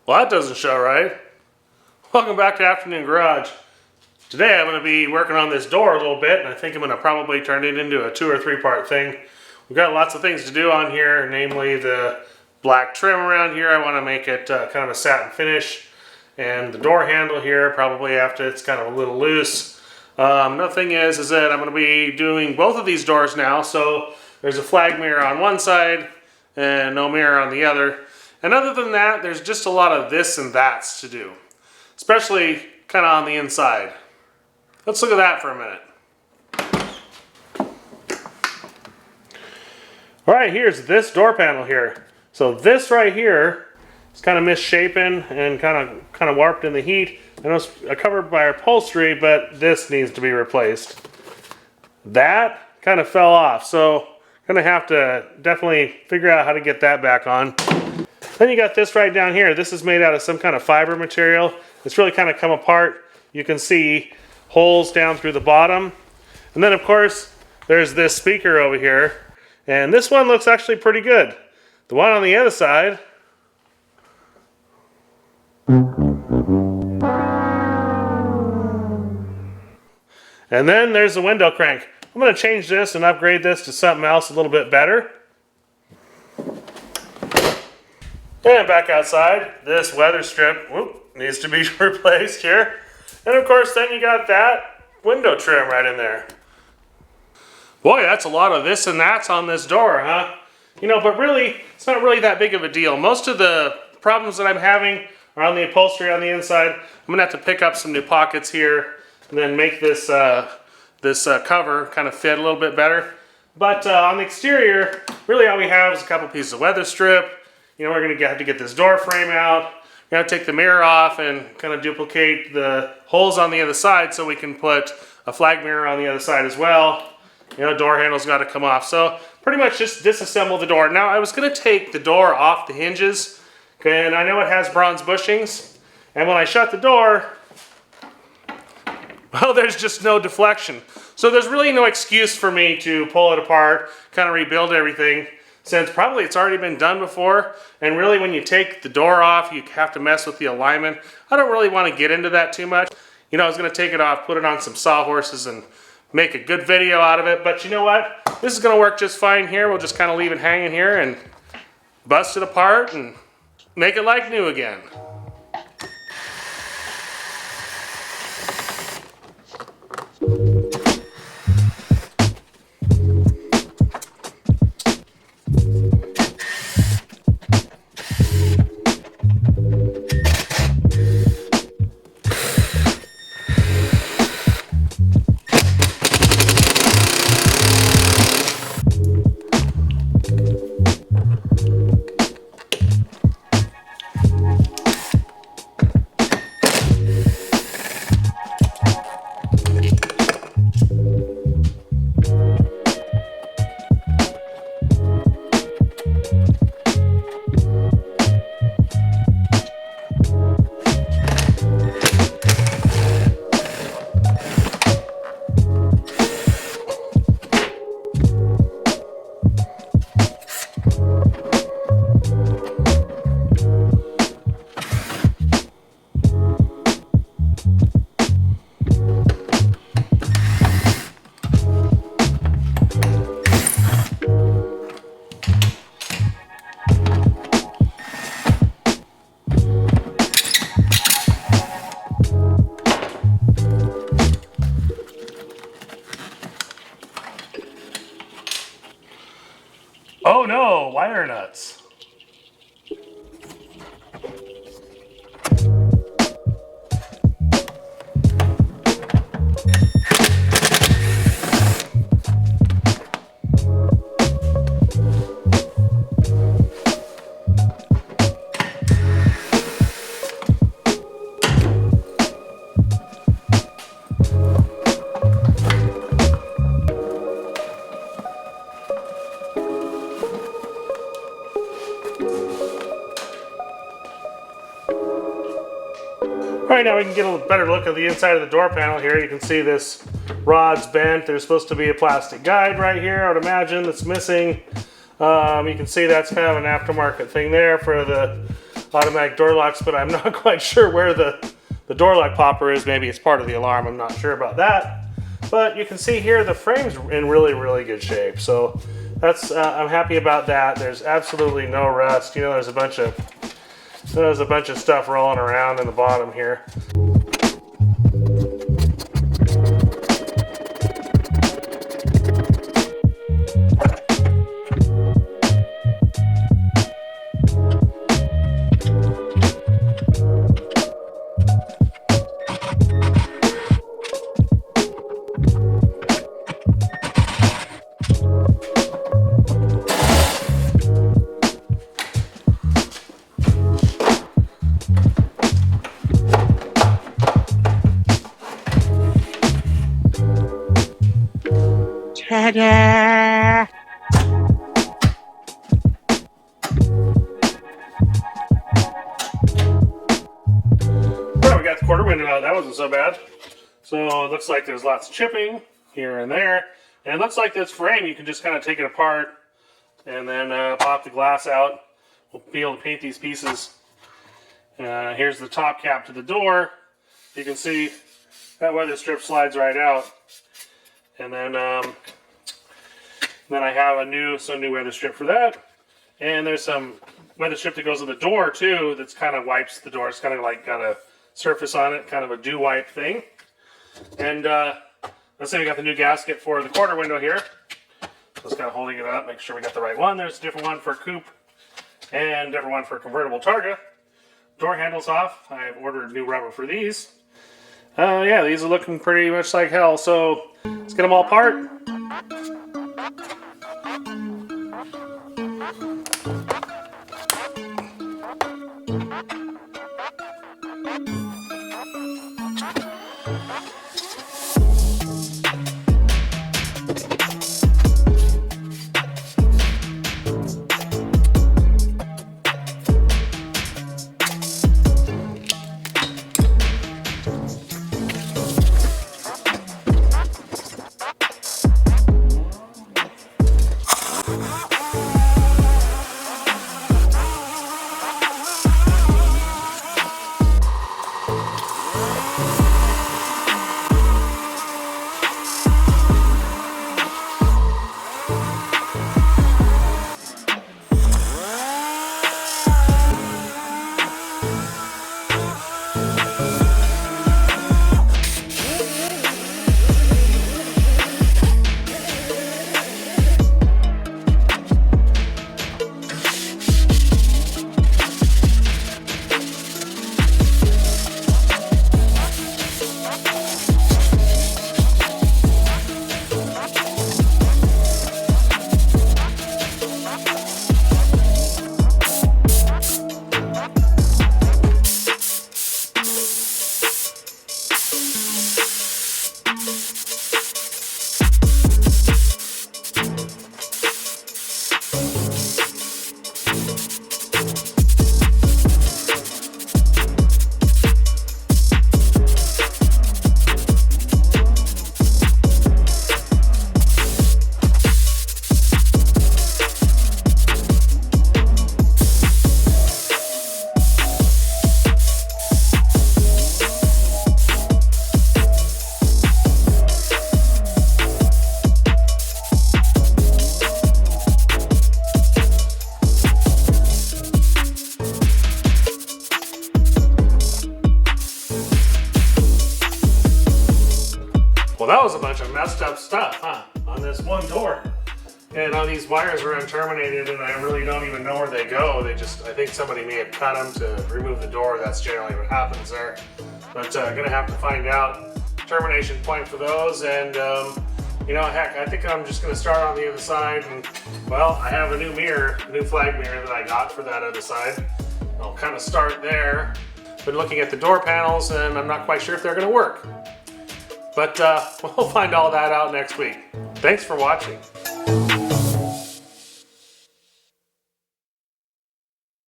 Well, that doesn't show right. Welcome back to Afternoon Garage. Today I'm going to be working on this door a little bit, and I think I'm going to probably turn it into a 2 or 3 part thing. We've got lots of things to do on here, namely the black trim around here. I want to make it kind of a satin finish, and the door handle here probably after it's kind of a little loose. Another thing is that I'm going to be doing both of these doors now, so there's a flag mirror on one side and no mirror on the other. And other than that, there's just a lot of this and that's to do, especially kind of on the inside. Let's look at that for a minute. All right, here's this door panel here. So this right here is kind of misshapen and kind of warped in the heat. I know it's covered by upholstery, but this needs to be replaced. That kind of fell off, so I'm gonna have to definitely figure out how to get that back on. Then you got this right down here. This is made out of some kind of fiber material. It's really kind of come apart. You can see holes down through the bottom. And then of course, there's this speaker over here. And this one looks actually pretty good. The one on the other side, and then there's the window crank. I'm going to change this and upgrade this to something else a little bit better. And back outside, this weather strip needs to be replaced here. And of course, then you got that window trim right in there. Boy, that's a lot of this and that's on this door, huh? You know, but really, it's not really that big of a deal. Most of the problems that I'm having are on the upholstery on the inside. I'm gonna have to pick up some new pockets here and then make this cover kind of fit a little bit better. But on the exterior, really all we have is a couple pieces of weather strip. You know, we're gonna have to get this door frame out. We're gonna take the mirror off and kind of duplicate the holes on the other side so we can put a flag mirror on the other side as well. You know, door handle's got to come off. So pretty much just disassemble the door. Now I was going to take the door off the hinges, and I know it has bronze bushings. And when I shut the door, well, there's just no deflection. So there's really no excuse for me to pull it apart, kind of rebuild everything, since probably it's already been done before. And really when you take the door off, you have to mess with the alignment. I don't really want to get into that too much. You know, I was going to take it off, put it on some sawhorses, and make a good video out of it. But you know what? This is going to work just fine here. We'll just kind of leave it hanging here and bust it apart and make it like new again. Oh no, wire nuts. Alright, now we can get a better look at the inside of the door panel here. You can see this rod's bent. There's supposed to be a plastic guide right here, I would imagine, that's missing. You can see that's kind of an aftermarket thing there for the automatic door locks, but I'm not quite sure where the door lock popper is. Maybe it's part of the alarm. I'm not sure about that. But you can see here the frame's in really, really good shape. So that's I'm happy about that. There's absolutely no rust. You know, there's a bunch of stuff rolling around in the bottom here. Ta-da! Well, we got the quarter window out. That wasn't so bad. So it looks like there's lots of chipping here and there. And it looks like this frame, you can just kind of take it apart and then pop the glass out. We'll be able to paint these pieces. Here's the top cap to the door. You can see that weather strip slides right out. And then I have a new weather strip for that. And there's some weather strip that goes on the door too that's kind of wipes the door. It's kind of like got a surface on it, kind of a dew wipe thing. And let's say we got the new gasket for the quarter window here. Just kind of holding it up, make sure we got the right one. There's a different one for coupe and a different one for convertible Targa. Door handles off. I've ordered new rubber for these. Yeah, these are looking pretty much like hell. So let's get them all apart. That was a bunch of messed up stuff, huh? On this one door. And all these wires are unterminated and I really don't even know where they go. I think somebody may have cut them to remove the door. That's generally what happens there. But gonna have to find out termination point for those. And you know, heck, I think I'm just gonna start on the other side. And well, I have a new mirror, a new flag mirror that I got for that other side. I'll kind of start there. Been looking at the door panels and I'm not quite sure if they're gonna work. But we'll find all that out next week. Thanks for watching.